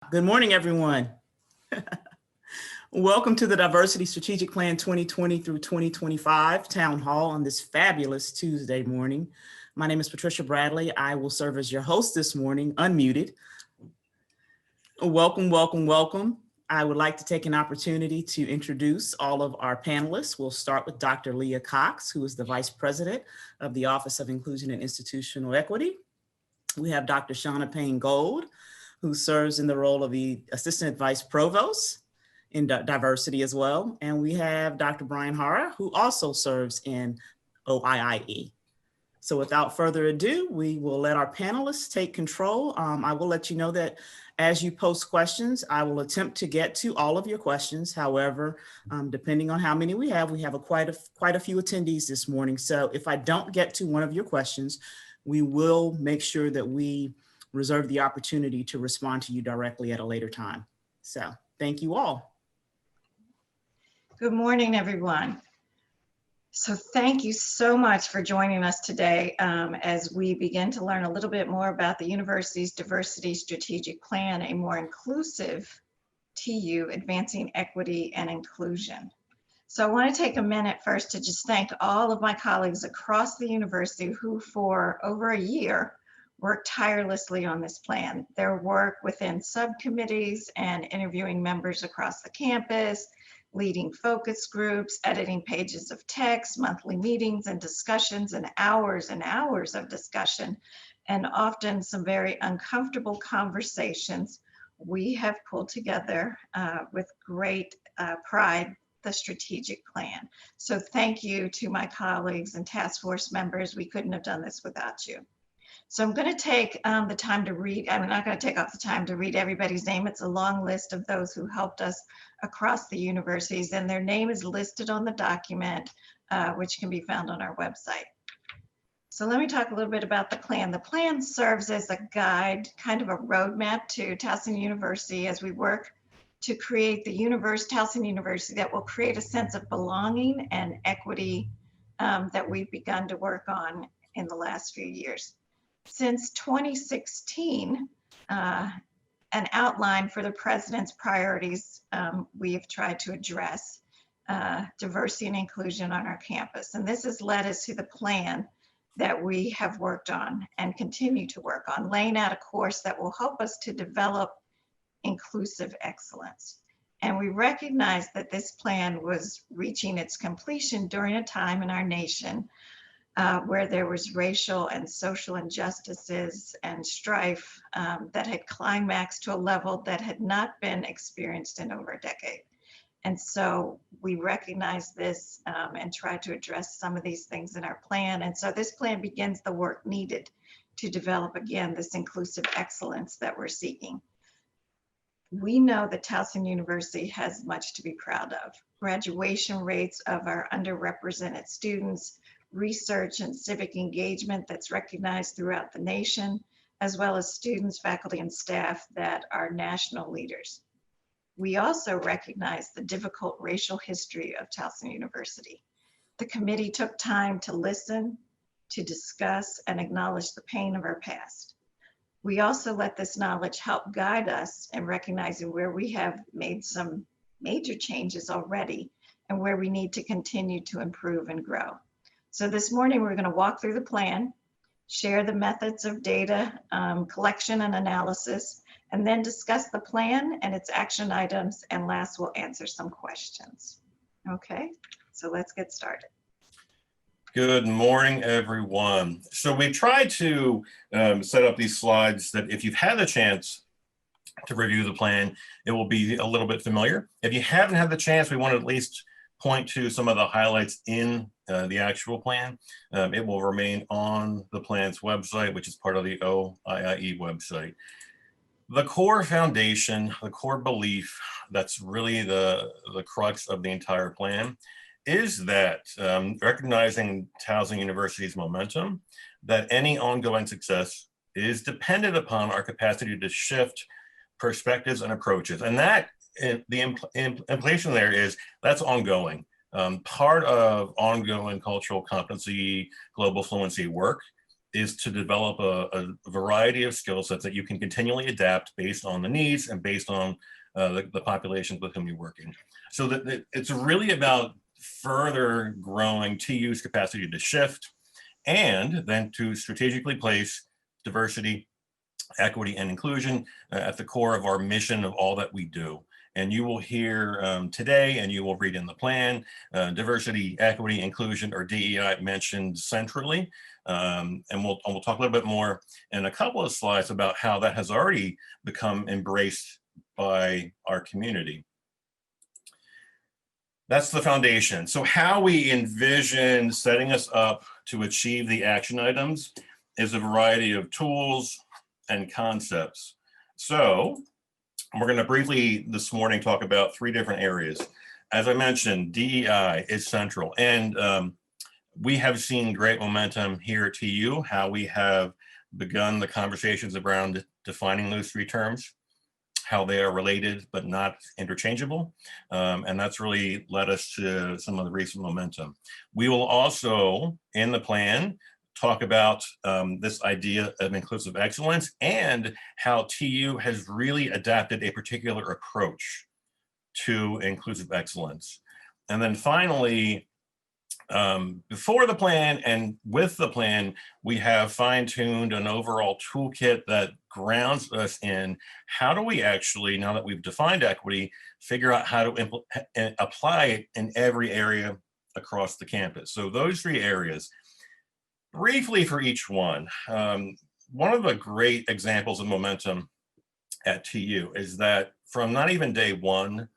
Good morning, everyone. Welcome to the Diversity Strategic Plan 2020 through 2025 Town Hall on this fabulous Tuesday morning. My name is Patricia Bradley. I will serve as your host this morning, unmuted. Welcome, welcome, welcome. I would like to take an opportunity to introduce all of our panelists. We'll start with Dr. Leah Cox, who is the Vice President of the Office of Inclusion and Institutional Equity. We have Dr. Shauna Payne Gold, who serves in the role of the Assistant Vice Provost in diversity as well. And we have Dr. Brian Hara, who also serves in OIIE. So without further ado, we will let our panelists take control. I will let you know that as you post questions, I will attempt to get to all of your questions. However, depending on how many we have quite a few attendees this morning. So if I don't get to one of your questions, we will make sure that we reserve the opportunity to respond to you directly at a later time. So thank you all. Good morning, everyone. So thank you so much for joining us today as we begin to learn a little bit more about the university's Diversity Strategic Plan, a more inclusive TU advancing equity and inclusion. So I want to take a minute first to just thank all of my colleagues across the university who for over a year worked tirelessly on this plan. Their work within subcommittees and interviewing members across the campus, leading focus groups, editing pages of text, monthly meetings and discussions, and hours of discussion, and often some very uncomfortable conversations. We have pulled together with great pride the strategic plan. So thank you to my colleagues and task force members. We couldn't have done this without you. So I'm going to take the time to read. I'm not going to take off the time to read everybody's name. It's a long list of those who helped us across the universities, and their name is listed on the document, which can be found on our website. So let me talk a little bit about the plan. The plan serves as a guide, kind of a roadmap to Towson University as we work to create the Towson University that will create a sense of belonging and equity that we've begun to work on in the last few years. Since 2016, an outline for the president's priorities, we have tried to address diversity and inclusion on our campus. And this has led us to the plan that we have worked on and continue to work on, laying out a course that will help us to develop inclusive excellence. And we recognize that this plan was reaching its completion during a time in our nation where there was racial and social injustices and strife that had climaxed to a level that had not been experienced in over a decade. And so we recognize this and try to address some of these things in our plan. And so this plan begins the work needed to develop, again, this inclusive excellence that we're seeking. We know that Towson University has much to be proud of. Graduation rates of our underrepresented students, research and civic engagement that's recognized throughout the nation, as well as students, faculty, and staff that are national leaders. We also recognize the difficult racial history of Towson University. The committee took time to listen, to discuss, and acknowledge the pain of our past. We also let this knowledge help guide us in recognizing where we have made some major changes already and where we need to continue to improve and grow. So this morning, we're going to walk through the plan, share the methods of data collection and analysis, and then discuss the plan and its action items. And last, we'll answer some questions. Okay, so let's get started. Good morning, everyone. So we tried to set up these slides that if you've had the chance to review the plan, it will be a little bit familiar. If you haven't had the chance, we want to at least point to some of the highlights in the actual plan. It will remain on the plan's website, which is part of the OIIE website. The core foundation, the core belief that's really the crux of the entire plan is that recognizing Towson University's momentum, that any ongoing success is dependent upon our capacity to shift perspectives and approaches. And that, the implication there is that's ongoing. Part of ongoing cultural competency, global fluency work is to develop a variety of skill sets that you can continually adapt based on the needs and based on the populations with whom you're working. So that it's really about further growing TU's capacity to shift and then to strategically place diversity, equity, and inclusion at the core of our mission of all that we do. And you will hear today, and you will read in the plan, diversity, equity, inclusion, or DEI mentioned centrally. And we'll talk a little bit more in a couple of slides about how that has already become embraced by our community. That's the foundation. So how we envision setting us up to achieve the action items is a variety of tools and concepts. So we're going to briefly this morning talk about 3 different areas. As I mentioned, DEI is central, and we have seen great momentum here at TU, how we have begun the conversations around defining those 3 terms, how they are related but not interchangeable, and that's really led us to some of the recent momentum. We will also, in the plan, talk about this idea of inclusive excellence and how TU has really adapted a particular approach to inclusive excellence. And then finally, before the plan and with the plan, we have fine-tuned an overall toolkit that grounds us in how do we actually, now that we've defined equity, figure out how to apply it in every area across the campus. So those 3 areas, briefly for each one. One of the great examples of momentum at TU is that from not even day 1,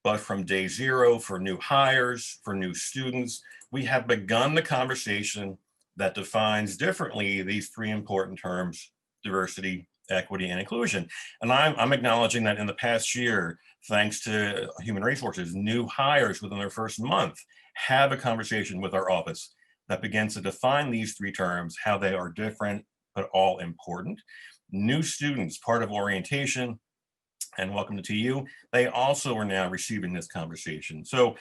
but from day 0 for new hires, for new students, we have begun the conversation that defines differently these 3 important terms: diversity, equity, and inclusion. And I'm acknowledging that in the past year, thanks to human resources, new hires within their first month have a conversation with our office that begins to define these 3 terms, how they are different, but all important. New students, part of orientation, and welcome to TU, they also are now receiving this conversation. So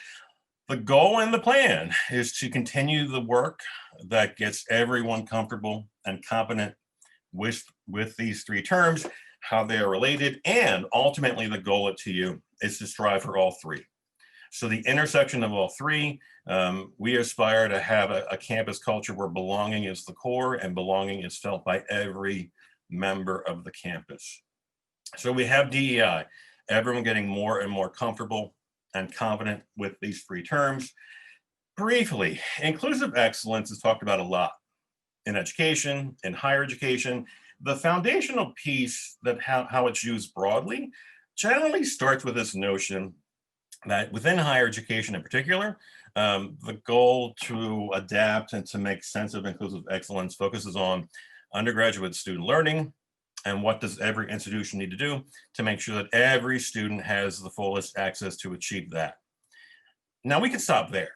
the goal and the plan is to continue the work that gets everyone comfortable and competent with these 3 terms, how they are related, and ultimately the goal at TU is to strive for all 3. So the intersection of all 3, we aspire to have a campus culture where belonging is the core and belonging is felt by every member of the campus. So we have DEI, everyone getting more and more comfortable and confident with these 3 terms. Briefly, inclusive excellence is talked about a lot in education, in higher education. The foundational piece that how it's used broadly generally starts with this notion that within higher education in particular, the goal to adapt and to make sense of inclusive excellence focuses on undergraduate student learning and what does every institution need to do to make sure that every student has the fullest access to achieve that. Now we can stop there,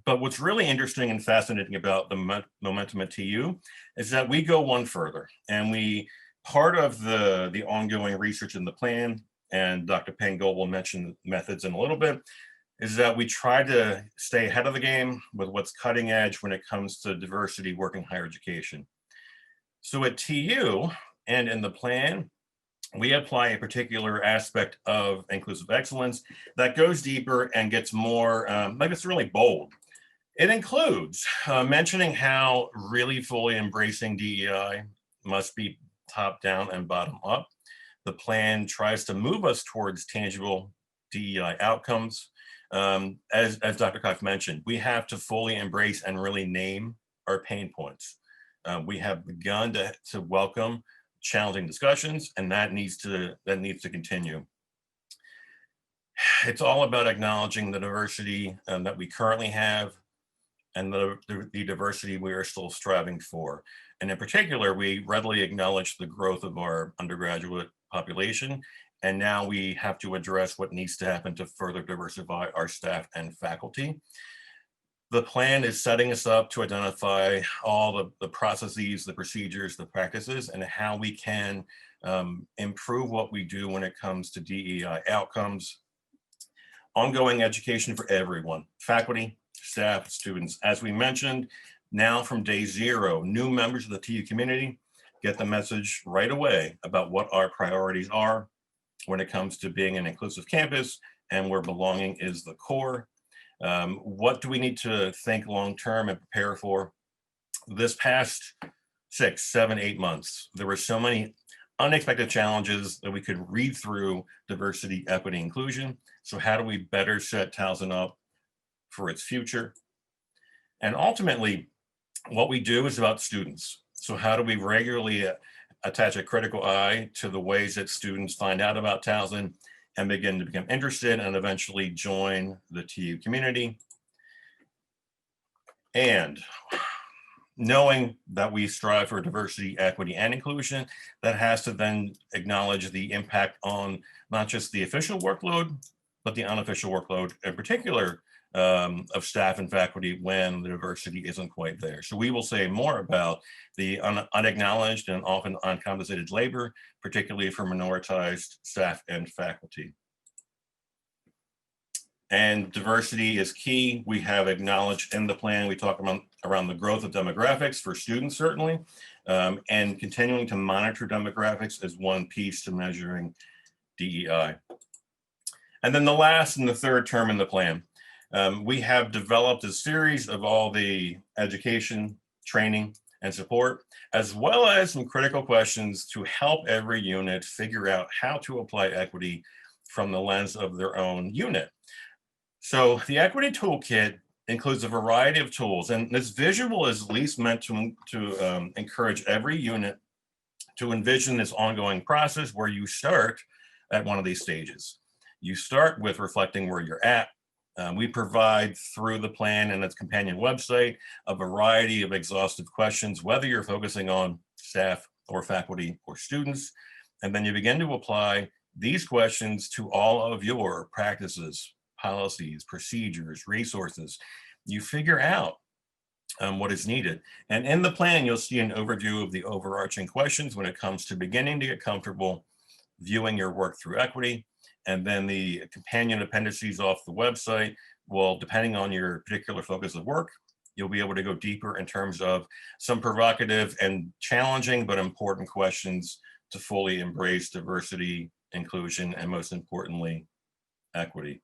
but what's really interesting and fascinating about the momentum at TU is that we go one further, and part of the ongoing research in the plan, and Dr. Payne Gold will mention methods in a little bit, is that we try to stay ahead of the game with what's cutting edge when it comes to diversity work in higher education. So at TU and in the plan, we apply a particular aspect of inclusive excellence that goes deeper and gets more, like it's really bold. It includes mentioning how really fully embracing DEI must be top down and bottom up. The plan tries to move us towards tangible DEI outcomes. As Dr. Cox mentioned, we have to fully embrace and really name our pain points. We have begun to welcome challenging discussions, and that needs to continue. It's all about acknowledging the diversity that we currently have and the diversity we are still striving for. And in particular, we readily acknowledge the growth of our undergraduate population, and now we have to address what needs to happen to further diversify our staff and faculty. The plan is setting us up to identify all the processes, the procedures, the practices, and how we can improve what we do when it comes to DEI outcomes. Ongoing education for everyone, faculty, staff, students. As we mentioned, Now from day zero, new members of the TU community get the message right away about what our priorities are when it comes to being an inclusive campus and where belonging is the core. What do we need to think long-term and prepare for? This past 6, 7, 8 months, there were so many unexpected challenges that we could read through diversity, equity, inclusion. So how do we better set Towson up for its future? And ultimately, what we do is about students. So how do we regularly attach a critical eye to the ways that students find out about Towson and begin to become interested and eventually join the TU community? And knowing that we strive for diversity, equity, and inclusion, that has to then acknowledge the impact on not just the official workload, but the unofficial workload in particular of staff and faculty when the diversity isn't quite there. So we will say more about the unacknowledged and often uncompensated labor, particularly for minoritized staff and faculty. And diversity is key. We have acknowledged in the plan, we talk about around the growth of demographics for students, certainly, and continuing to monitor demographics is one piece to measuring DEI. And then the last and the third term in the plan, we have developed a series of all the education, training, and support, as well as some critical questions to help every unit figure out how to apply equity from the lens of their own unit. So the equity toolkit includes a variety of tools, and this visual is at least meant to encourage every unit to envision this ongoing process where you start at one of these stages. You start with reflecting where you're at. We provide through the plan and its companion website a variety of exhaustive questions, whether you're focusing on staff or faculty or students, and then you begin to apply these questions to all of your practices, policies, procedures, resources. You figure out what is needed. And in the plan, you'll see an overview of the overarching questions when it comes to beginning to get comfortable viewing your work through equity. And then the companion appendices off the website will, depending on your particular focus of work, you'll be able to go deeper in terms of some provocative and challenging but important questions to fully embrace diversity, inclusion, and most importantly, equity.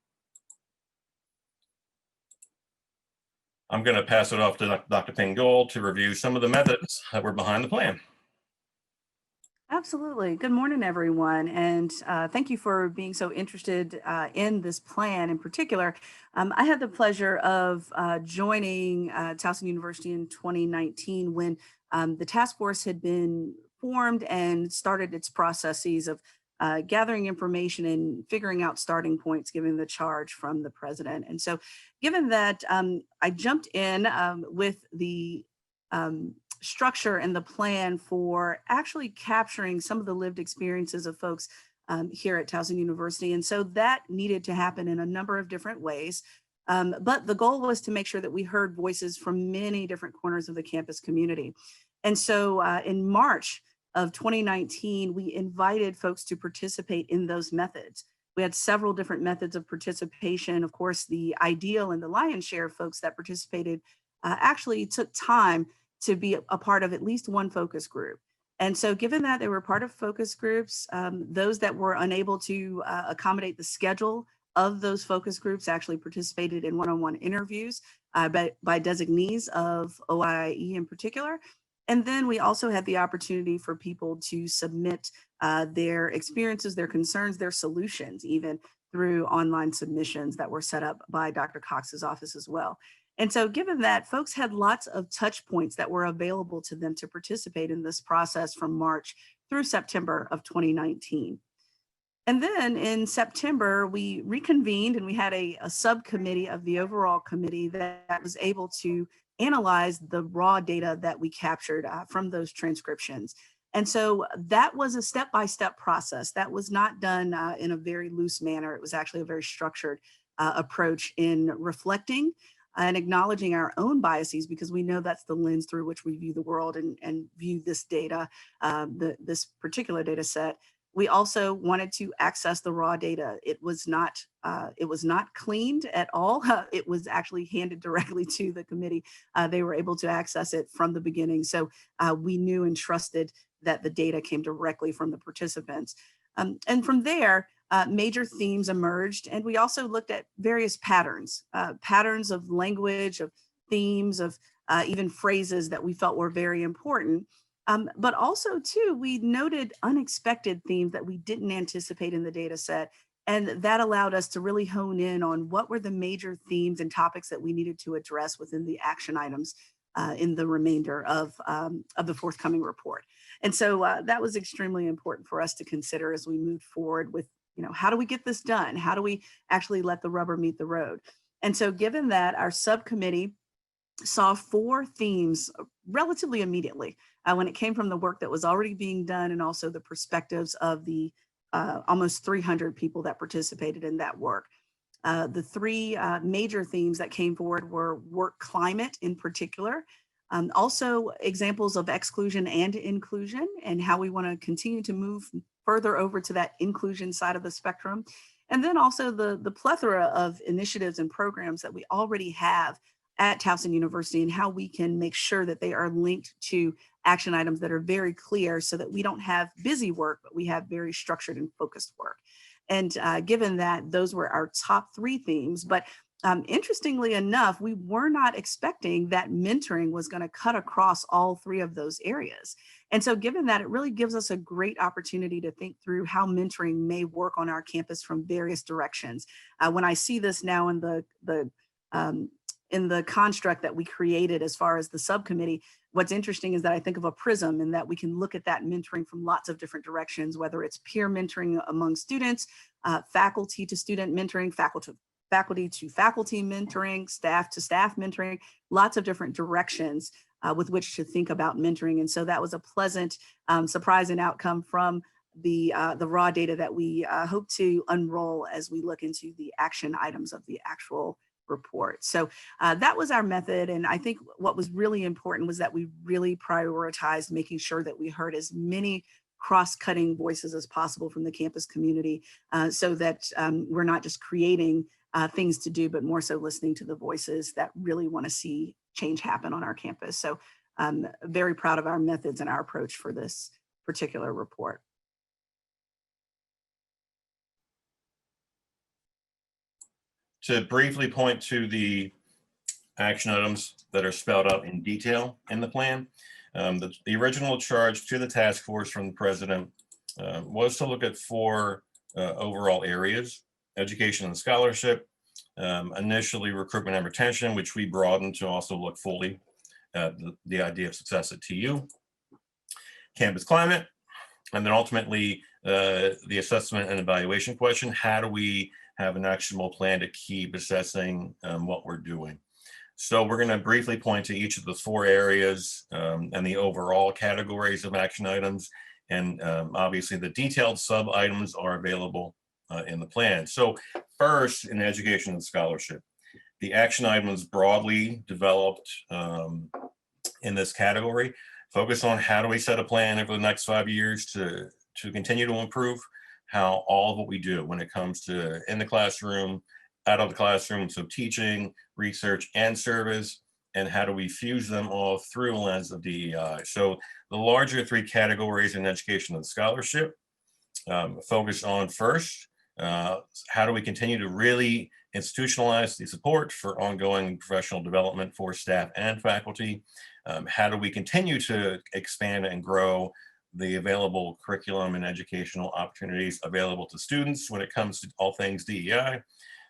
I'm going to pass it off to Dr. Ping-Gold to review some of the methods that were behind the plan. Absolutely. Good morning, everyone. And thank you for being so interested in this plan in particular. I had the pleasure of joining Towson University in 2019 when the task force had been formed and started its processes of gathering information and figuring out starting points, given the charge from the president. And so given that I jumped in with the structure and the plan for actually capturing some of the lived experiences of folks here at Towson University. And so that needed to happen in a number of different ways. But the goal was to make sure that we heard voices from many different corners of the campus community. And so in March of 2019, we invited folks to participate in those methods. We had several different methods of participation. Of course, the ideal and the lion's share of folks that participated actually took time to be a part of at least one focus group. And so given that they were part of focus groups, those that were unable to accommodate the schedule of those focus groups actually participated in one-on-one interviews by designees of OIE in particular. And then we also had the opportunity for people to submit their experiences, their concerns, their solutions, even through online submissions that were set up by Dr. Cox's office as well. And so given that, folks had lots of touch points that were available to them to participate in this process from March through September of 2019. And then in September, we reconvened and we had a subcommittee of the overall committee that was able to analyze the raw data that we captured from those transcriptions. And so that was a step-by-step process. That was not done in a very loose manner. It was actually a very structured approach in reflecting and acknowledging our own biases, because we know that's the lens through which we view the world and view this data, this particular data set, We also wanted to access the raw data. It was not cleaned at all. It was actually handed directly to the committee. They were able to access it from the beginning. So we knew and trusted that the data came directly from the participants. And from there, major themes emerged. And we also looked at various patterns of language, of themes, of even phrases that we felt were very important. But also, too, we noted unexpected themes that we didn't anticipate in the data set. And that allowed us to really hone in on what were the major themes and topics that we needed to address within the action items in the remainder of the forthcoming report. And so that was extremely important for us to consider as we moved forward with, how do we get this done? How do we actually let the rubber meet the road? And so given that, our subcommittee saw 4 themes relatively immediately when it came from the work that was already being done and also the perspectives of the almost 300 people that participated in that work. The 3 major themes that came forward were work climate in particular, also examples of exclusion and inclusion and how we want to continue to move further over to that inclusion side of the spectrum. And then also the plethora of initiatives and programs that we already have at Towson University and how we can make sure that they are linked to action items that are very clear so that we don't have busy work, but we have very structured and focused work. And given that those were our top 3 themes, but interestingly enough, we were not expecting that mentoring was going to cut across all 3 of those areas. And so given that, it really gives us a great opportunity to think through how mentoring may work on our campus from various directions. When I see this now in the construct that we created as far as the subcommittee, what's interesting is that I think of a prism and that we can look at that mentoring from lots of different directions, whether it's peer mentoring among students, faculty to student mentoring, faculty to faculty mentoring, staff to staff mentoring, lots of different directions with which to think about mentoring. And so that was a pleasant surprise and outcome from the raw data that we hope to unroll as we look into the action items of the actual report. So that was our method. And I think what was really important was that we really prioritized making sure that we heard as many cross-cutting voices as possible from the campus community so that we're not just creating things to do, but more so listening to the voices that really want to see change happen on our campus. So I'm very proud of our methods and our approach for this particular report. To briefly point to the action items that are spelled out in detail in the plan, the original charge to the task force from the president was to look at 4 overall areas: education and scholarship, initially recruitment and retention, which we broadened to also look fully at the idea of success at TU, campus climate, and then ultimately the assessment and evaluation question: how do we have an actionable plan to keep assessing what we're doing? So we're going to briefly point to each of the 4 areas and the overall categories of action items. And obviously the detailed sub items are available in the plan. So first, in education and scholarship, the action items broadly developed in this category focus on how do we set a plan over the next 5 years to continue to improve how all of what we do when it comes to in the classroom, out of the classroom, so teaching, research, and service, and how do we fuse them all through a lens of DEI. So the larger 3 categories in education and scholarship focus on first, how do we continue to really institutionalize the support for ongoing professional development for staff and faculty? How do we continue to expand and grow the available curriculum and educational opportunities available to students when it comes to all things DEI?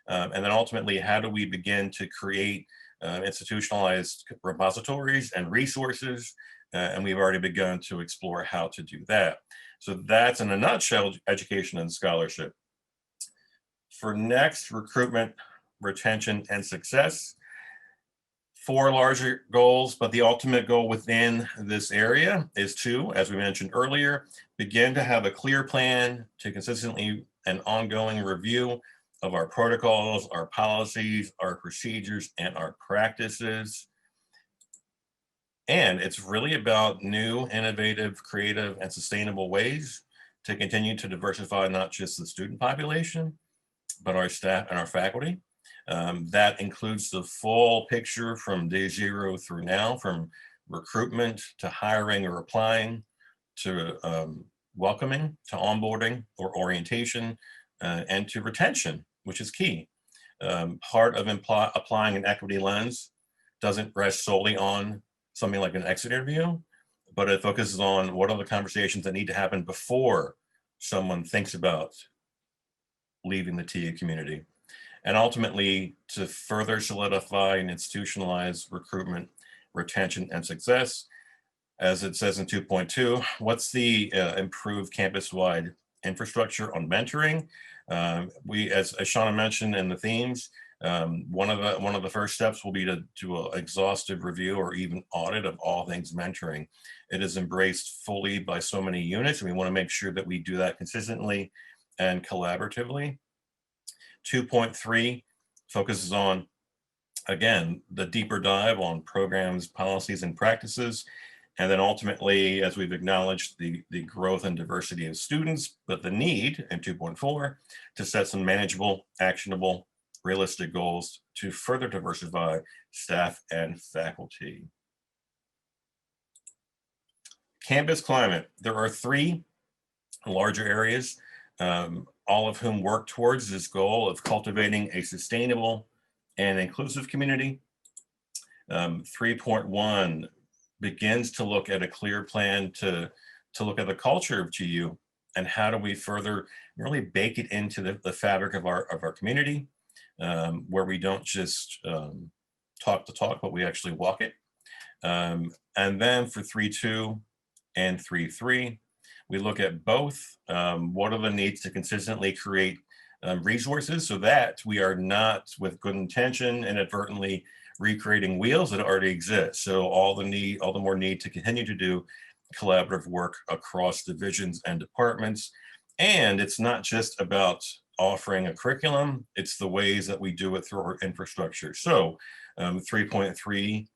And then ultimately, how do we begin to create institutionalized repositories and resources? And we've already begun to explore how to do that. So that's in a nutshell, education and scholarship. For next, recruitment, retention, and success. 4 larger goals, but the ultimate goal within this area is to, as we mentioned earlier, begin to have a clear plan to consistently and ongoing review of our protocols, our policies, our procedures, and our practices. And it's really about new, innovative, creative, and sustainable ways to continue to diversify not just the student population, but our staff and our faculty. That includes the full picture from day zero through now, from recruitment to hiring or applying to welcoming to onboarding or orientation and to retention, which is key. Part of applying an equity lens doesn't rest solely on something like an exit interview, but it focuses on what are the conversations that need to happen before someone thinks about leaving the TU community. And ultimately, to further solidify and institutionalize recruitment, retention, and success, as it says in 2.2, what's the improved campus-wide infrastructure on mentoring? We, as Shauna mentioned in the themes, one of the first steps will be to do an exhaustive review or even audit of all things mentoring. It is embraced fully by so many units, and we want to make sure that we do that consistently and collaboratively. 2.3 focuses on, again, the deeper dive on programs, policies, and practices. And then ultimately, as we've acknowledged, the growth and diversity of students, but the need in 2.4 to set some manageable, actionable, realistic goals to further diversify staff and faculty. Campus climate. There are 3 larger areas, all of whom work towards this goal of cultivating a sustainable and inclusive community. 3.1 begins to look at a clear plan to look at the culture of TU and how do we further really bake it into the fabric of our community, where we don't just talk the talk, but we actually walk it. And then for 3.2 and 3.3, we look at both. What are the needs to consistently create resources so that we are not, with good intention, inadvertently recreating wheels that already exist. So all the more need to continue to do collaborative work across divisions and departments. And it's not just about offering a curriculum, it's the ways that we do it through our infrastructure. So 3.3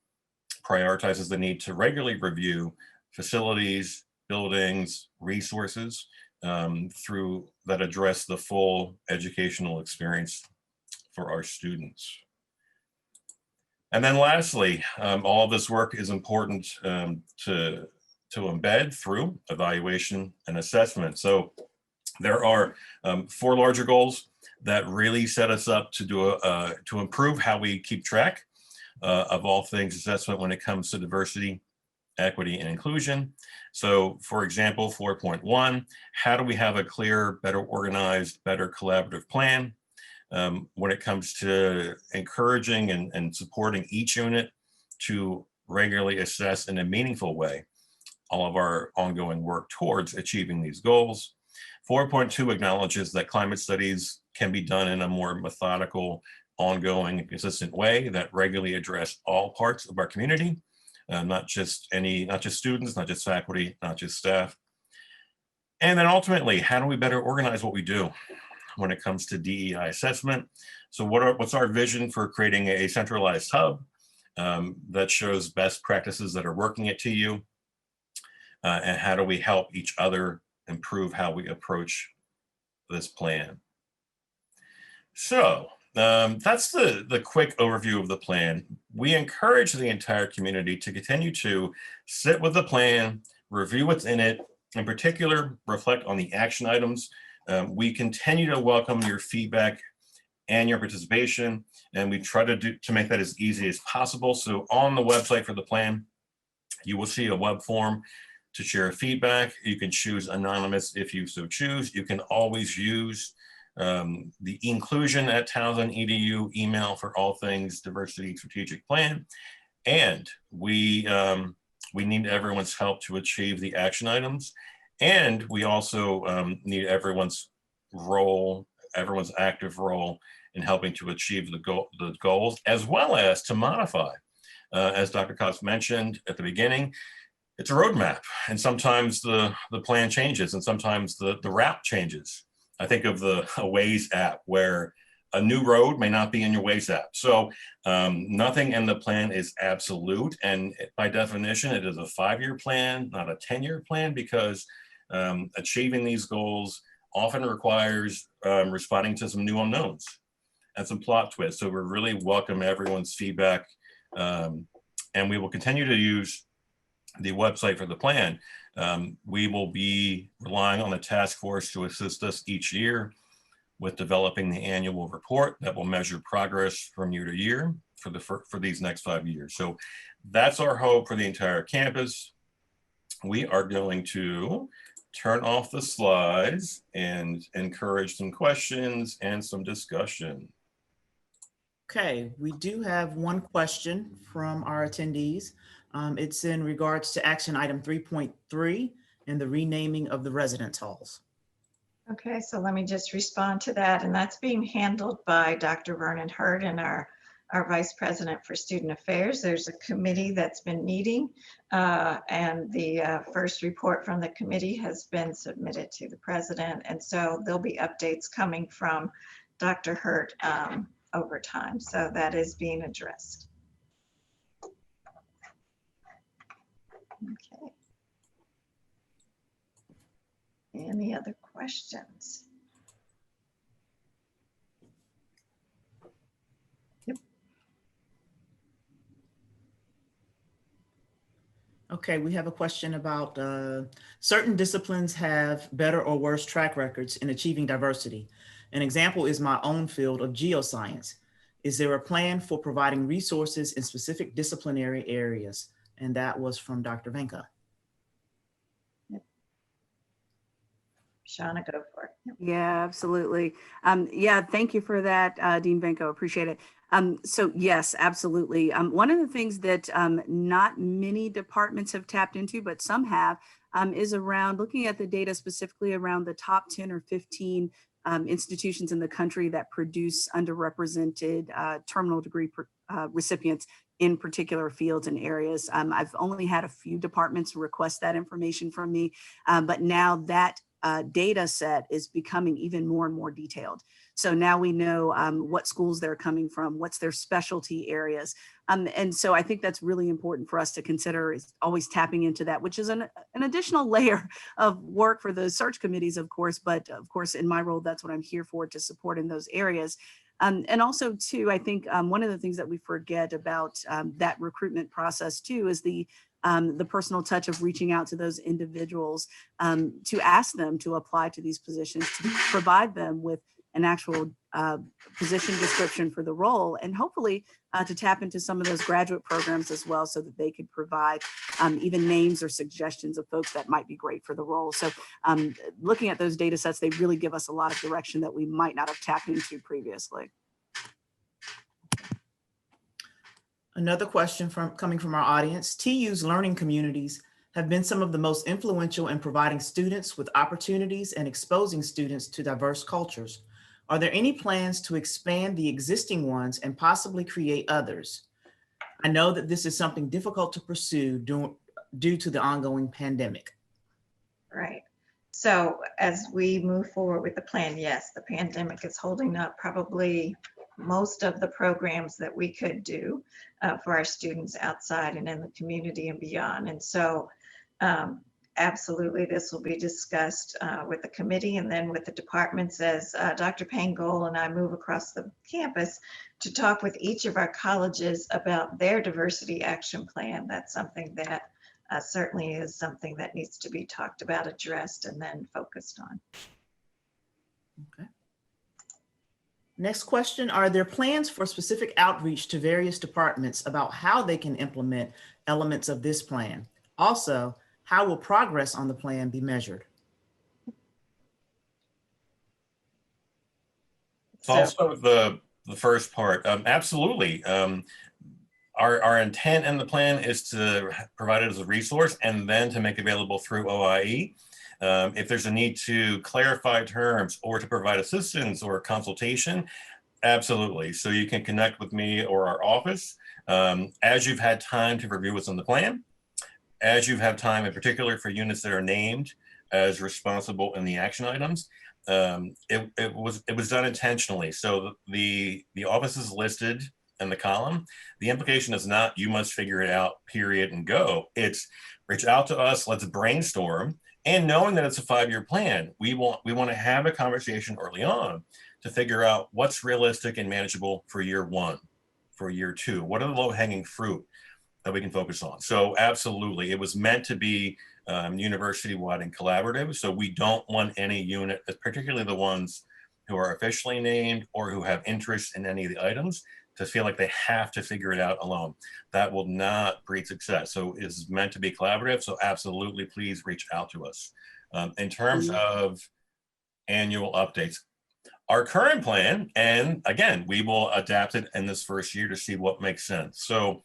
prioritizes the need to regularly review facilities, buildings, resources through that address the full educational experience for our students. And then lastly, all of this work is important to embed through evaluation and assessment. So there are 4 larger goals that really set us up to do to improve how we keep track of all things assessment when it comes to diversity, equity, and inclusion. So for example, 4.1, how do we have a clear, better organized, better collaborative plan when it comes to encouraging and supporting each unit to regularly assess in a meaningful way all of our ongoing work towards achieving these goals. 4.2 acknowledges that climate studies can be done in a more methodical, ongoing, and consistent way that regularly address all parts of our community, not just students, not just faculty, not just staff. And then ultimately, how do we better organize what we do when it comes to DEI assessment? So what's our vision for creating a centralized hub that shows best practices that are working at TU? And how do we help each other improve how we approach this plan? So that's the quick overview of the plan. We encourage the entire community to continue to sit with the plan, review what's in it, in particular, reflect on the action items. We continue to welcome your feedback and your participation, and we try to make that as easy as possible. So on the website for the plan, you will see a web form to share feedback. You can choose anonymous if you so choose. You can always use the inclusion@towson.edu email for all things diversity strategic plan. And we need everyone's help to achieve the action items. And we also need everyone's active role in helping to achieve the goals, as well as to modify. As Dr. Cox mentioned at the beginning, it's a roadmap, and sometimes the plan changes, and sometimes the route changes. I think of the Waze app, where a new road may not be in your Waze app. So nothing in the plan is absolute, and by definition, it is a 5-year plan, not a 10-year plan, because Achieving these goals often requires responding to some new unknowns and some plot twists. So we really welcome everyone's feedback, and we will continue to use the website for the plan. We will be relying on the task force to assist us each year with developing the annual report that will measure progress from year to year for these next 5 years. So that's our hope for the entire campus. We are going to turn off the slides and encourage some questions and some discussion. Okay, we do have one question from our attendees. It's in regards to action item 3.3 and the renaming of the residence halls. Okay, so let me just respond to that. And that's being handled by Dr. Vernon Hurd and our Vice President for Student Affairs. There's a committee that's been meeting, and the first report from the committee has been submitted to the president. And so there'll be updates coming from Dr. Hurd over time. So that is being addressed. Okay. Any other questions? Yep. Okay, we have a question about certain disciplines have better or worse track records in achieving diversity. An example is my own field of geoscience. Is there a plan for providing resources in specific disciplinary areas? And that was from Dr. Venka. Shauna, go for it. Yep. Yeah, absolutely. Yeah, thank you for that, Dean Benko. Appreciate it. So yes, absolutely. One of the things that not many departments have tapped into, but some have, is around looking at the data specifically around the top 10 or 15 institutions in the country that produce underrepresented terminal degree recipients in particular fields and areas. I've only had a few departments request that information from me, but now that data set is becoming even more and more detailed. So now we know what schools they're coming from, what's their specialty areas. And so I think that's really important for us to consider, is always tapping into that, which is an additional layer of work for the search committees, of course, but of course, in my role, that's what I'm here for, to support in those areas. And also too, I think one of the things that we forget about that recruitment process too is the personal touch of reaching out to those individuals to ask them to apply to these positions, to provide them with an actual position description for the role, and hopefully to tap into some of those graduate programs as well, so that they could provide even names or suggestions of folks that might be great for the role. So looking at those data sets, they really give us a lot of direction that we might not have tapped into previously. Another question coming from our audience. TU's learning communities have been some of the most influential in providing students with opportunities and exposing students to diverse cultures. Are there any plans to expand the existing ones and possibly create others? I know that this is something difficult to pursue due to the ongoing pandemic. Right. So as we move forward with the plan, yes, the pandemic is holding up probably most of the programs that we could do for our students outside and in the community and beyond. And so absolutely, this will be discussed with the committee and then with the departments as Dr. Payne-Goal and I move across the campus to talk with each of our colleges about their diversity action plan. That's something that certainly is something that needs to be talked about, addressed, and then focused on. Okay. Next question, are there plans for specific outreach to various departments about how they can implement elements of this plan? Also, how will progress on the plan be measured? So also the first part, absolutely. Our intent in the plan is to provide it as a resource and then to make available through OIE. If there's a need to clarify terms or to provide assistance or consultation, absolutely. So you can connect with me or our office as you've had time to review what's on the plan, as you've had time in particular for units that are named as responsible in the action items. It was done intentionally. So the office is listed in the column. The implication is not you must figure it out, period, and go. It's reach out to us, let's brainstorm, And knowing that it's a 5-year plan, we want to have a conversation early on to figure out what's realistic and manageable for year 1, for year 2. What are the low-hanging fruit that we can focus on? So absolutely, it was meant to be university-wide and collaborative. So we don't want any unit, particularly the ones who are officially named or who have interest in any of the items, to feel like they have to figure it out alone. That will not breed success. So it's meant to be collaborative. So absolutely, please reach out to us. In terms of annual updates, our current plan, and again, we will adapt it in this first year to see what makes sense. So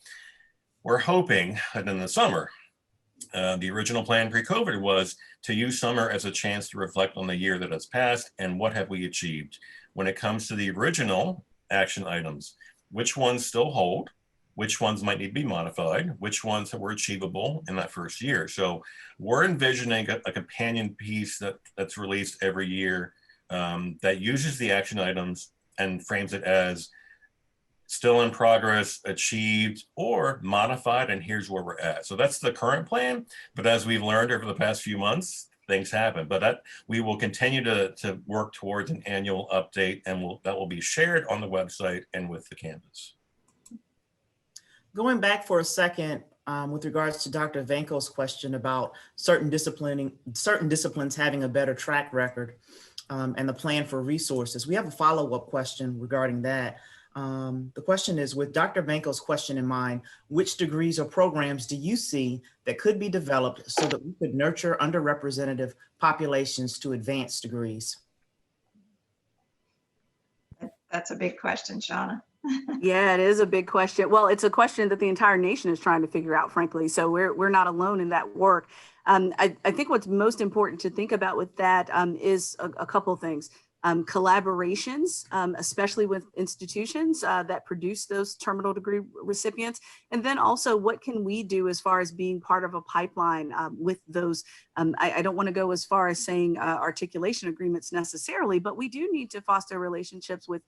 we're hoping that in the summer, the original plan pre-COVID was to use summer as a chance to reflect on the year that has passed and what have we achieved. When it comes to the original action items, which ones still hold, which ones might need to be modified, which ones were achievable in that first year. So we're envisioning a companion piece that's released every year that uses the action items and frames it as still in progress, achieved, or modified, and here's where we're at. So that's the current plan. But as we've learned over the past few months, things happen. But we will continue to work towards an annual update, and that will be shared on the website and with the campus. Going back for a second, with regards to Dr. Vanko's question about certain disciplines having a better track record and the plan for resources, we have a follow-up question regarding that. The question is, with Dr. Vanko's question in mind, which degrees or programs do you see that could be developed so that we could nurture underrepresented populations to advanced degrees? That's a big question, Shauna. Yeah, it is a big question. Well, it's a question that the entire nation is trying to figure out, frankly. So we're not alone in that work. I think what's most important to think about with that is a couple of things. Collaborations, especially with institutions that produce those terminal degree recipients. And then also, what can we do as far as being part of a pipeline with those? I don't want to go as far as saying articulation agreements necessarily, but we do need to foster relationships with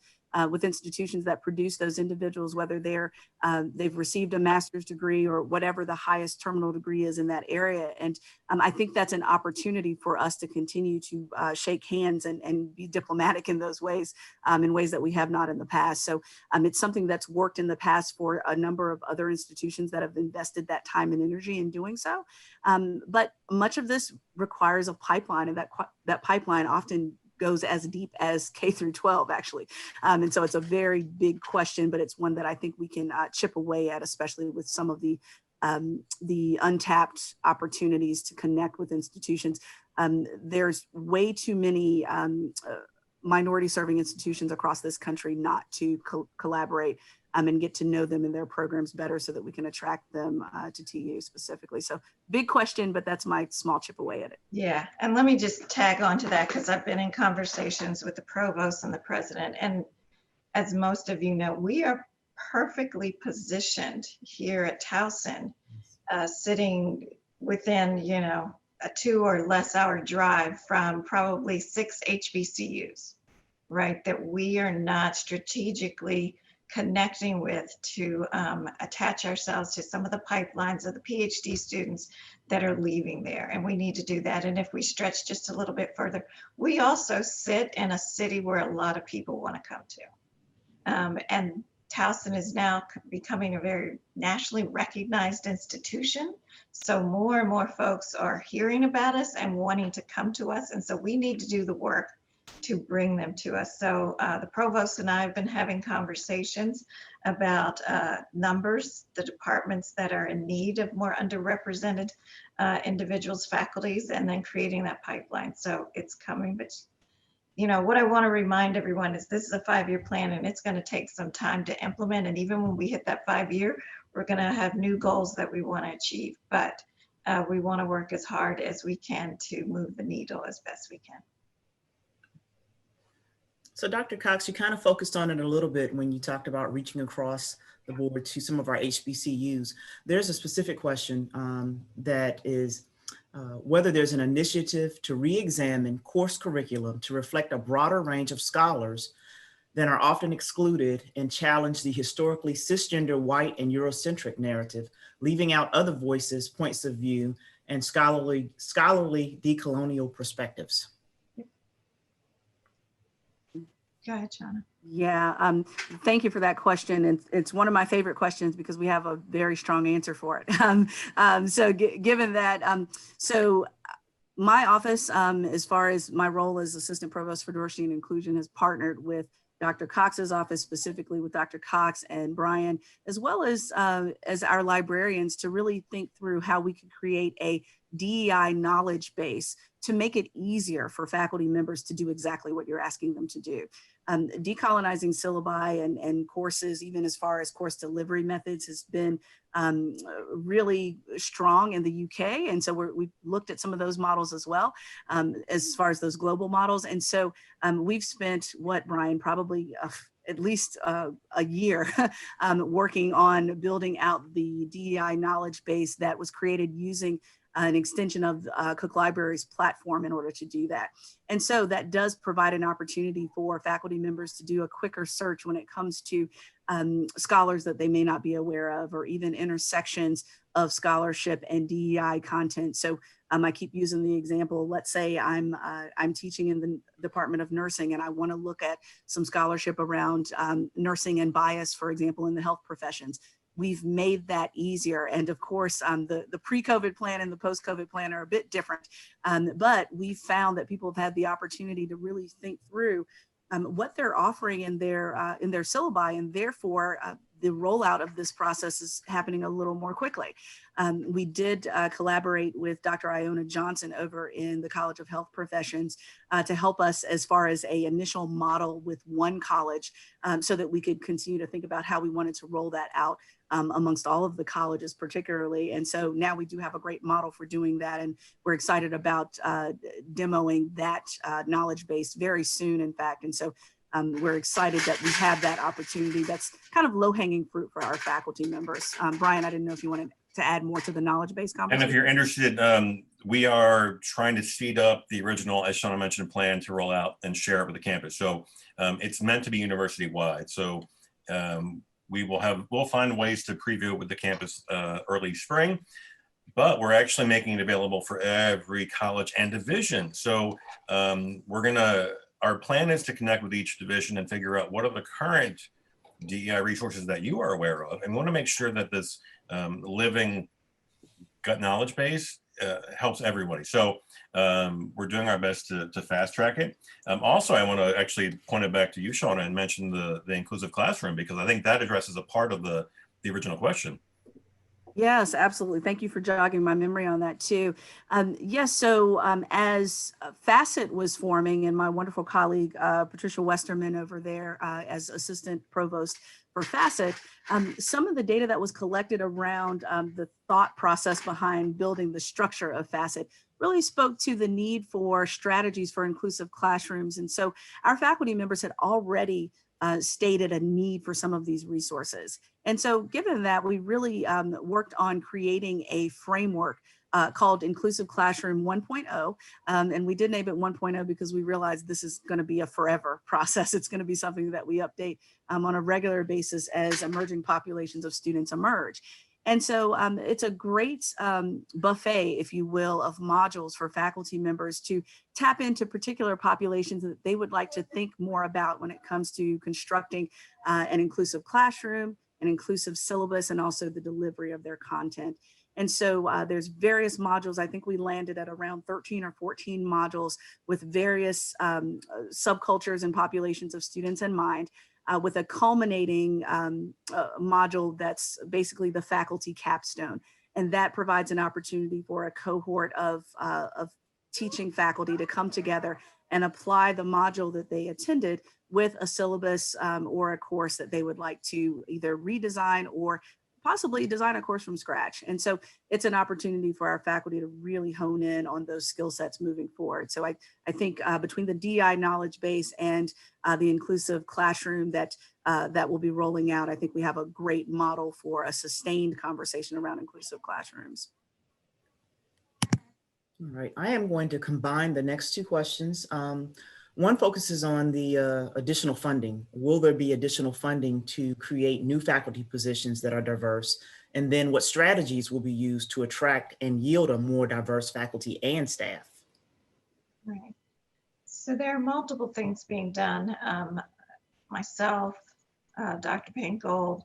institutions that produce those individuals, whether they've received a master's degree or whatever the highest terminal degree is in that area. And I think that's an opportunity for us to continue to shake hands and be diplomatic in those ways, in ways that we have not in the past. So it's something that's worked in the past for a number of other institutions that have invested that time and energy in doing so. But much of this requires a pipeline, and that pipeline often goes as deep as K through 12, actually. And so it's a very big question, but it's one that I think we can chip away at, especially with some of the untapped opportunities to connect with institutions. There's way too many minority serving institutions across this country not to collaborate and get to know them and their programs better so that we can attract them to TU specifically. So big question, but that's my small chip away at it. Yeah, and let me just tag on to that, because I've been in conversations with the provost and the president. And as most of you know, we are perfectly positioned here at Towson, sitting within, a 2 or less hour drive from probably 6 HBCUs, right? That we are not strategically connecting with to attach ourselves to some of the pipelines of the PhD students that are leaving there. And we need to do that. And if we stretch just a little bit further, we also sit in a city where a lot of people want to come to. And Towson is now becoming a very nationally recognized institution. So more and more folks are hearing about us and wanting to come to us. And so we need to do the work to bring them to us. So the provost and I have been having conversations about numbers, the departments that are in need of more underrepresented individuals, faculties, and then creating that pipeline. So it's coming, but what I want to remind everyone is this is a 5-year plan, and it's going to take some time to implement. And even when we hit that 5-year, we're going to have new goals that we want to achieve, but we want to work as hard as we can to move the needle as best we can. So Dr. Cox, you kind of focused on it a little bit when you talked about reaching across the board to some of our HBCUs. There's a specific question that is whether there's an initiative to re-examine course curriculum to reflect a broader range of scholars than are often excluded and challenge the historically cisgender white and Eurocentric narrative, leaving out other voices, points of view, and scholarly decolonial perspectives. Go ahead, Shauna. Yeah, thank you for that question. And it's one of my favorite questions because we have a very strong answer for it. So given that, so my office, as far as my role as Assistant Provost for Diversity and Inclusion, has partnered with Dr. Cox's office, specifically with Dr. Cox and Brian, as well as our librarians, to really think through how we could create a DEI knowledge base to make it easier for faculty members to do exactly what you're asking them to do. Decolonizing syllabi and courses, even as far as course delivery methods, has been really strong in the UK. And so we've looked at some of those models as well, as far as those global models. And so we've spent, what, Brian, probably at least a year working on building out the DEI knowledge base that was created using an extension of Cook Library's platform in order to do that. And so that does provide an opportunity for faculty members to do a quicker search when it comes to scholars that they may not be aware of, or even intersections of scholarship and DEI content. So I keep using the example, let's say I'm teaching in the Department of Nursing and I want to look at some scholarship around nursing and bias, for example, in the health professions. We've made that easier. And of course, the pre-COVID plan and the post-COVID plan are a bit different, but we've found that people have had the opportunity to really think through what they're offering in their syllabi, and therefore the rollout of this process is happening a little more quickly. We did collaborate with Dr. Iona Johnson over in the College of Health Professions to help us as far as an initial model with one college, so that we could continue to think about how we wanted to roll that out amongst all of the colleges particularly. And so now we do have a great model for doing that. And we're excited about demoing that knowledge base very soon, in fact. And so we're excited that we have that opportunity. That's kind of low-hanging fruit for our faculty members. Brian, I didn't know if you wanted to add more to the knowledge base conversation. And if you're interested, we are trying to speed up the original, as Shauna mentioned, plan to roll out and share it with the campus. So it's meant to be university-wide. So we'll find ways to preview it with the campus early spring, but we're actually making it available for every college and division. So our plan is to connect with each division and figure out what are the current DEI resources that you are aware of, and want to make sure that this living gut knowledge base helps everybody. So we're doing our best to fast track it. Also, I want to actually point it back to you, Shauna, and mention the inclusive classroom, because I think that addresses a part of the original question. Yes, absolutely. Thank you for jogging my memory on that too. Yes, so as Facet was forming, and my wonderful colleague, Patricia Westerman over there as Assistant Provost for Facet, some of the data that was collected around the thought process behind building the structure of Facet really spoke to the need for strategies for inclusive classrooms. And so our faculty members had already stated a need for some of these resources. And so given that, we really worked on creating a framework called Inclusive Classroom 1.0. And we did name it 1.0 because we realized this is going to be a forever process. It's going to be something that we update on a regular basis as emerging populations of students emerge. And so it's a great buffet, if you will, of modules for faculty members to tap into particular populations that they would like to think more about when it comes to constructing an inclusive classroom, an inclusive syllabus, and also the delivery of their content. And so there's various modules. I think we landed at around 13 or 14 modules with various subcultures and populations of students in mind, with a culminating module that's basically the faculty capstone. And that provides an opportunity for a cohort of teaching faculty to come together and apply the module that they attended with a syllabus or a course that they would like to either redesign or possibly design a course from scratch. And so it's an opportunity for our faculty to really hone in on those skill sets moving forward. So I think between the DEI knowledge base and the inclusive classroom that will be rolling out, I think we have a great model for a sustained conversation around inclusive classrooms. All right, I am going to combine the next two questions. One focuses on the additional funding. Will there be additional funding to create new faculty positions that are diverse And then what strategies will be used to attract and yield a more diverse faculty and staff? Right. So there are multiple things being done. Myself, Dr. Payne Gold,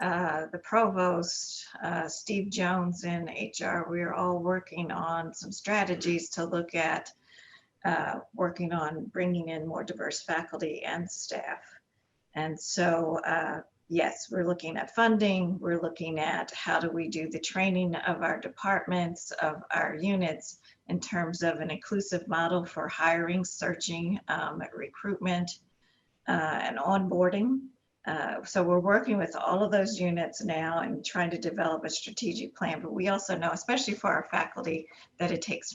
the provost, Steve Jones in HR, we are all working on some strategies to look at working on bringing in more diverse faculty and staff. And so, yes, we're looking at funding. We're looking at how do we do the training of our departments, of our units in terms of an inclusive model for hiring, searching, recruitment, and onboarding. So we're working with all of those units now and trying to develop a strategic plan. But we also know, especially for our faculty, that it takes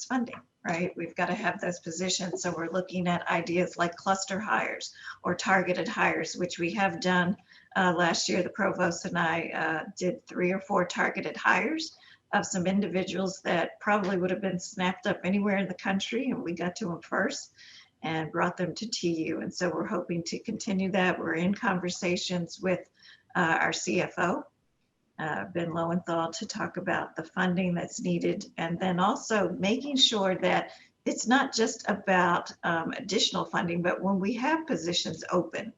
funding, right? We've got to have those positions. So we're looking at ideas like cluster hires or targeted hires, which we have done last year. The provost and I did 3 or 4 targeted hires of some individuals that probably would have been snapped up anywhere in the country, and we got to them first and brought them to TU. And so we're hoping to continue that. We're in conversations with our CFO, Ben Lowenthal, to talk about the funding that's needed. And then also making sure that it's not just about additional funding, but when we have positions open,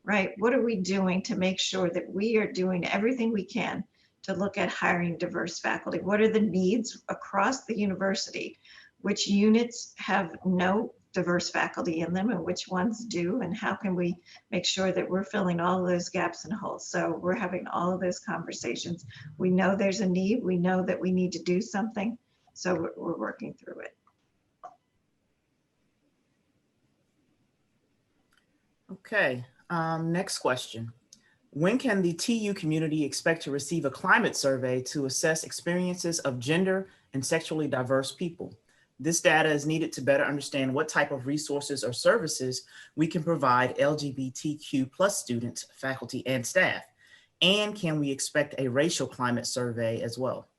right? What are we doing to make sure that we are doing everything we can to look at hiring diverse faculty? What are the needs across the university? Which units have no diverse faculty in them and which ones do, and how can we make sure that we're filling all of those gaps and holes? So we're having all of those conversations. We know there's a need. We know that we need to do something. So we're working through it. Okay, next question. When can the TU community expect to receive a climate survey to assess experiences of gender and sexually diverse people? This data is needed to better understand what type of resources or services we can provide LGBTQ+ students, faculty, and staff. And can we expect a racial climate survey as well?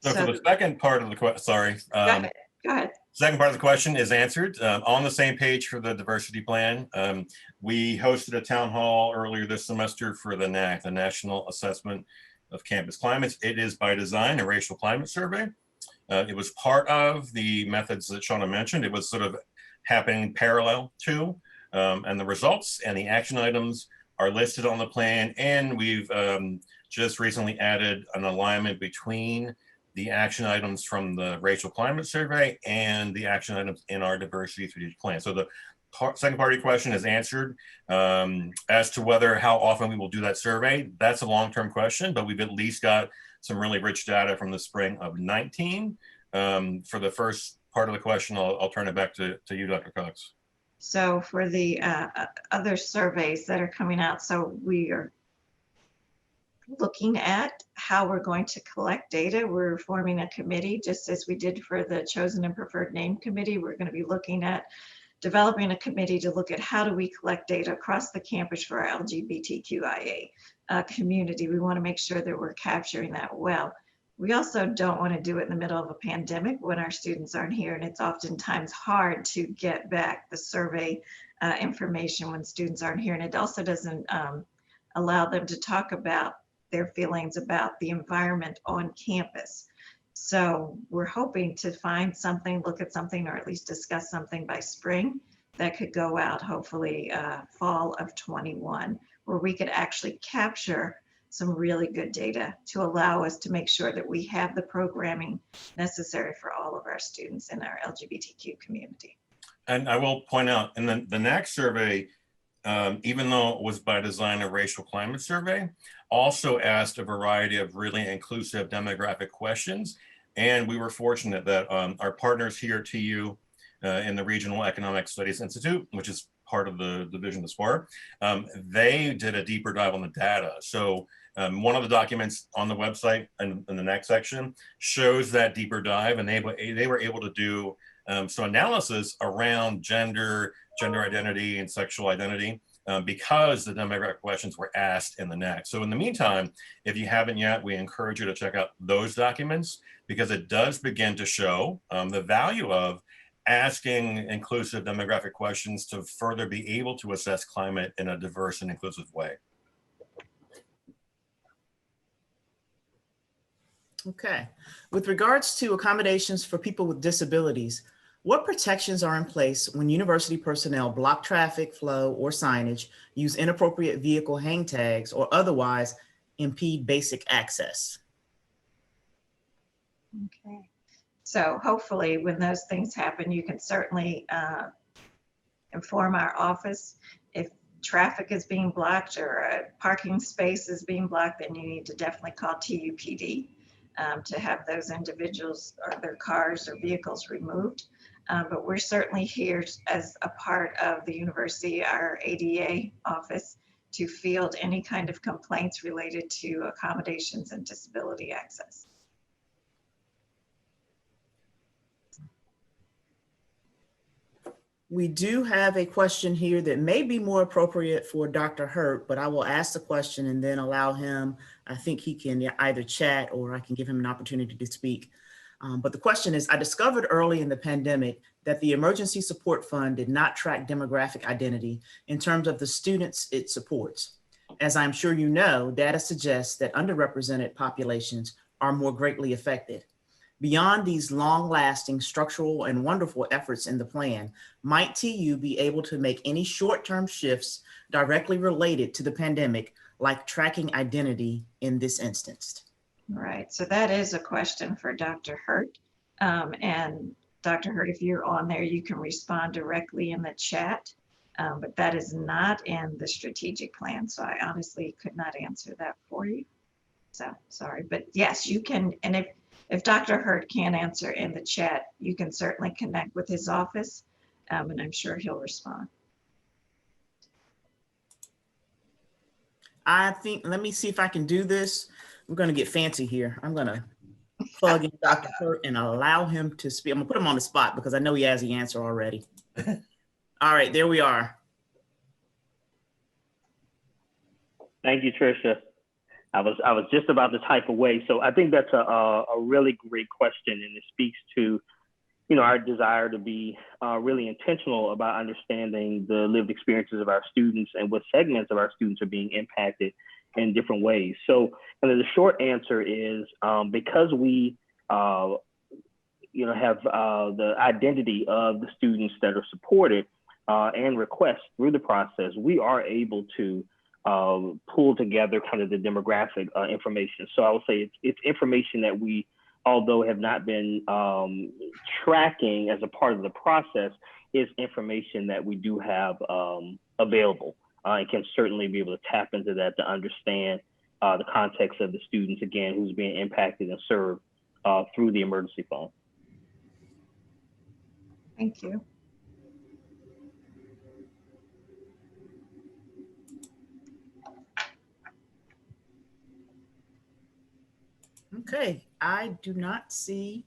So for the second part of the question, sorry. Go ahead. Second part of the question is answered. On the same page for the diversity plan. We hosted a town hall earlier this semester for the NAC, the National Assessment of Campus Climates. It is by design a racial climate survey. It was part of the methods that Shauna mentioned. It was sort of happening parallel to, and the results and the action items are listed on the plan. And we've just recently added an alignment between the action items from the racial climate survey and the action items in our diversity strategic plan. So the second part of your question is answered. As to how often we will do that survey, that's a long-term question, but we've at least got some really rich data from the spring of 19. For the first part of the question, I'll turn it back to you, Dr. Cox. So for the other surveys that are coming out, so we are looking at how we're going to collect data. We're forming a committee, just as we did for the chosen and preferred name committee. We're going to be looking at developing a committee to look at how do we collect data across the campus for our LGBTQIA community. We want to make sure that we're capturing that well. We also don't want to do it in the middle of a pandemic when our students aren't here, and it's oftentimes hard to get back the survey information when students aren't here, and it also doesn't allow them to talk about their feelings about the environment on campus. So we're hoping to find something, look at something, or at least discuss something by spring that could go out, hopefully fall of 21, where we could actually capture some really good data to allow us to make sure that we have the programming necessary for all of our students in our LGBTQ community. And I will point out, in the NAC survey, even though it was by design a racial climate survey, also asked a variety of really inclusive demographic questions. And we were fortunate that our partners here at TU in the Regional Economic Studies Institute, which is part of the division of SPAR, they did a deeper dive on the data. So one of the documents on the website in the next section shows that deeper dive, and they were able to do some analysis around gender identity, and sexual identity because the demographic questions were asked in the NAC. So in the meantime, if you haven't yet, we encourage you to check out those documents because it does begin to show the value of asking inclusive demographic questions to further be able to assess climate in a diverse and inclusive way. Okay. With regards to accommodations for people with disabilities, what protections are in place when university personnel block traffic flow or signage, use inappropriate vehicle hang tags, or otherwise impede basic access? Okay. So hopefully when those things happen, you can certainly inform our office. If traffic is being blocked or a parking space is being blocked, then you need to definitely call TUPD to have those individuals or their cars or vehicles removed. But we're certainly here as a part of the university, our ADA office, to field any kind of complaints related to accommodations and disability access. We do have a question here that may be more appropriate for Dr. Hurt, but I will ask the question and then allow him, I think he can either chat or I can give him an opportunity to speak. But the question is, I discovered early in the pandemic that the Emergency Support Fund did not track demographic identity in terms of the students it supports. As I'm sure you know, data suggests that underrepresented populations are more greatly affected. Beyond these long-lasting structural and wonderful efforts in the plan, might TU be able to make any short-term shifts directly related to the pandemic, like tracking identity in this instance? Right, so that is a question for Dr. Hurt. And Dr. Hurt, if you're on there, you can respond directly in the chat, but that is not in the strategic plan. So I honestly could not answer that for you. So sorry, but yes, you can. And if Dr. Hurt can't answer in the chat, you can certainly connect with his office, and I'm sure he'll respond. I think, let me see if I can do this. We're going to get fancy here. I'm going to plug in Dr. Hurt and allow him to speak. I'm going to put him on the spot because I know he has the answer already. All right, there we are. Thank you, Tricia. I was just about to type away. So I think that's a really great question, and it speaks to, you know, our desire to be really intentional about understanding the lived experiences of our students and what segments of our students are being impacted in different ways. So the short answer is because we, you know, have the identity of the students that are supported and requests through the process, we are able to pull together kind of the demographic information. So I would say it's information that we, although have not been tracking as a part of the process, is information that we do have available and can certainly be able to tap into that to understand the context of the students, again, who's being impacted and served through the emergency fund. Thank you. Okay, I do not see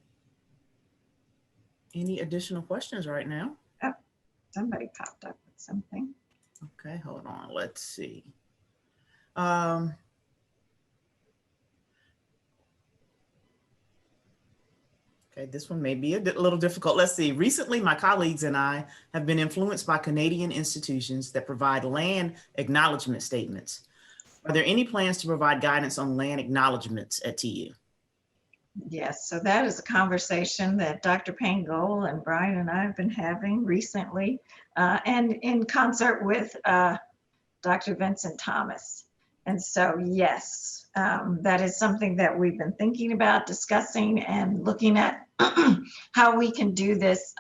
any additional questions right now. Oh, somebody popped up with something. Okay, hold on, let's see. Okay, this one may be a little difficult. Let's see. Recently, my colleagues and I have been influenced by Canadian institutions that provide land acknowledgement statements. Are there any plans to provide guidance on land acknowledgements at TU? Yes, so that is a conversation that Dr. Payne Gold and Brian and I have been having recently, and in concert with Dr. Vincent Thomas. And so, yes, that is something that we've been thinking about, discussing, and looking at how we can do this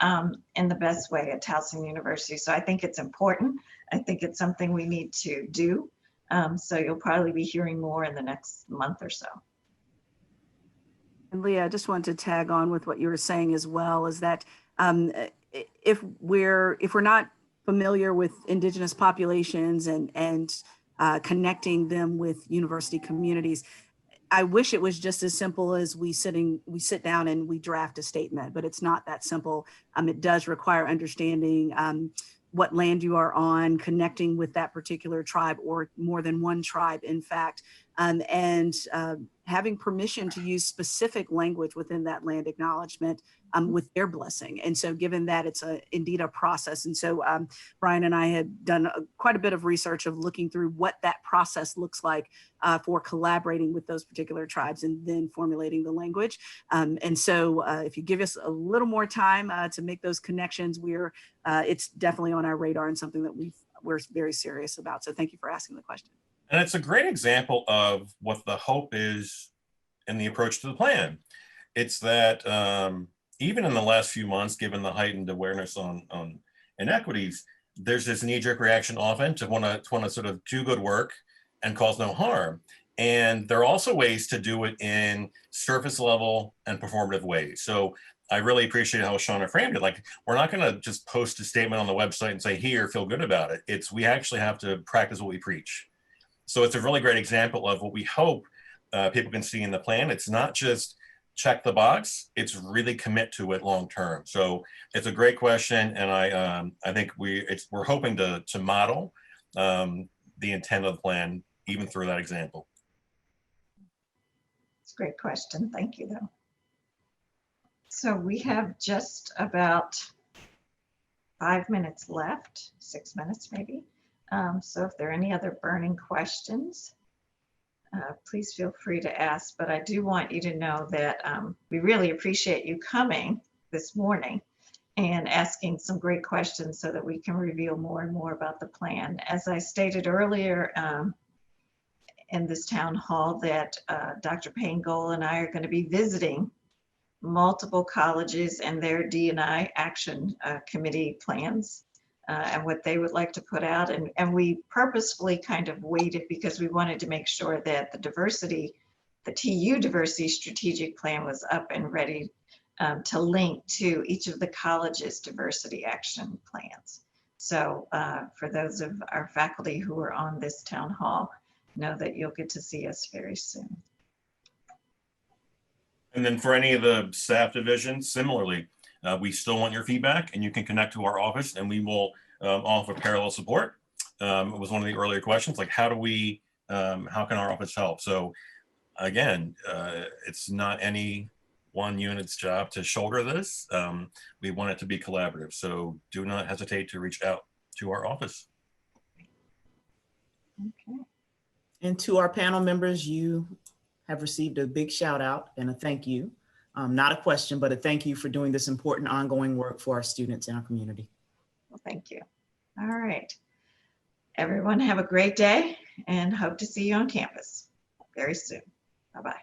in the best way at Towson University. So I think it's important. I think it's something we need to do. So you'll probably be hearing more in the next month or so. And Leah, I just wanted to tag on with what you were saying as well, is that if we're not familiar with Indigenous populations and connecting them with university communities, I wish it was just as simple as we sit down and we draft a statement, but it's not that simple. It does require understanding what land you are on, connecting with that particular tribe or more than one tribe, in fact, and having permission to use specific language within that land acknowledgement with their blessing. And so given that it's indeed a process. And so Brian and I had done quite a bit of research of looking through what that process looks like for collaborating with those particular tribes and then formulating the language. And so if you give us a little more time to make those connections, it's definitely on our radar and something that we're very serious about. So thank you for asking the question. And it's a great example of what the hope is in the approach to the plan. It's that even in the last few months, given the heightened awareness on inequities, there's this knee-jerk reaction often to want to sort of do good work and cause no harm. And there are also ways to do it in surface level and performative ways. So I really appreciate how Shauna framed it. Like, we're not going to just post a statement on the website and say, here, feel good about it. We actually have to practice what we preach. So it's a really great example of what we hope people can see in the plan. It's not just check the box, it's really commit to it long term. So it's a great question. And I think we're hoping to model the intent of the plan even through that example. It's a great question. Thank you, though. So we have just about 5 minutes left, 6 minutes maybe. So if there are any other burning questions, please feel free to ask. But I do want you to know that we really appreciate you coming this morning and asking some great questions so that we can reveal more and more about the plan. As I stated earlier in this town hall, that Dr. Payne Goal and I are going to be visiting multiple colleges and their D&I action committee plans and what they would like to put out. And we purposefully kind of waited because we wanted to make sure that the TU diversity strategic plan was up and ready to link to each of the colleges' diversity action plans. So for those of our faculty who are on this town hall, know that you'll get to see us very soon. And then for any of the staff divisions, similarly, we still want your feedback, and you can connect to our office and we will offer parallel support. It was one of the earlier questions, like how can our office help? So again, it's not any one unit's job to shoulder this. We want it to be collaborative. So do not hesitate to reach out to our office. Okay. And to our panel members, you have received a big shout out and a thank you. Not a question, but a thank you for doing this important ongoing work for our students in our community. Well, thank you. All right. Everyone have a great day and hope to see you on campus very soon. Bye-bye.